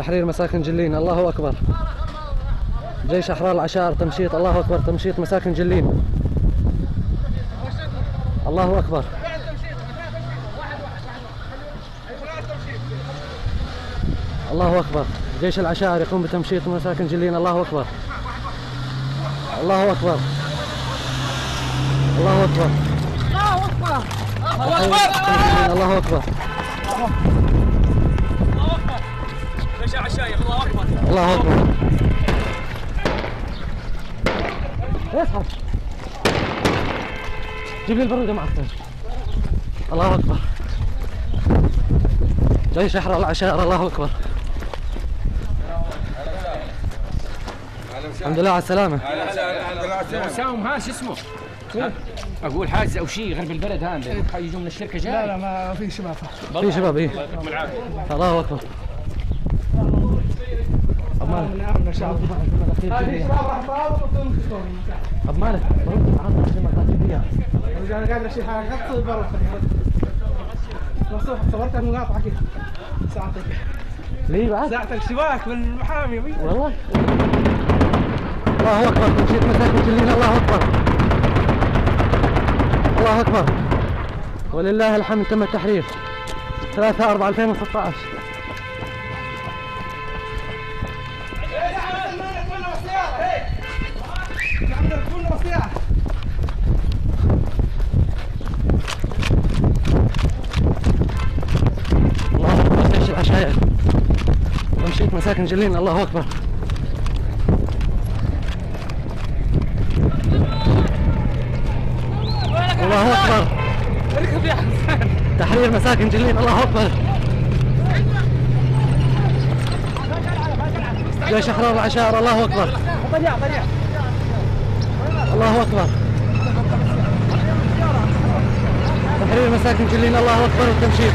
تحرير مساكن جلين، الله أكبر. جيش أحرار العشائر تمشيط، الله أكبر. تمشيط مساكن جلين، الله أكبر. الله أكبر. جيش العشائر يقوم بتمشيط مساكن جلين، الله أكبر. الله أكبر. الله أكبر. الله أكبر. الله أكبر. الله أكبر. جيش العشائر، الله أكبر. الله أكبر. اصحى جيب لي البرودة معفن. الله أكبر. جيش أحرار العشائر، الله أكبر. الحمد لله على السلامة. وسام ها شو اسمه؟ اقول حاجز او شيء غير بالبلد هذا يجوا من الشركه جاي. لا ما في شباب. في شباب ايه. الله أكبر. هذه شباب راح مالك انا قاعد اشيل حاجه قص برا مصروف صورتها مقاطعه كذا ساعتك ليه بعد؟ ساعتك سواك بالمحامي والله. الله أكبر. تمشيط مساكن جلين، الله أكبر. الله أكبر ولله الحمد. تم التحرير 3/4/2016. الله أكبر. جيش العشائر تمشيط مساكن جلين، الله أكبر. الله أكبر. تحرير مساكن جلين، الله أكبر. جيش أحرار العشائر، الله أكبر. الله أكبر. تحرير مساكن جلين، الله أكبر. والتمشيط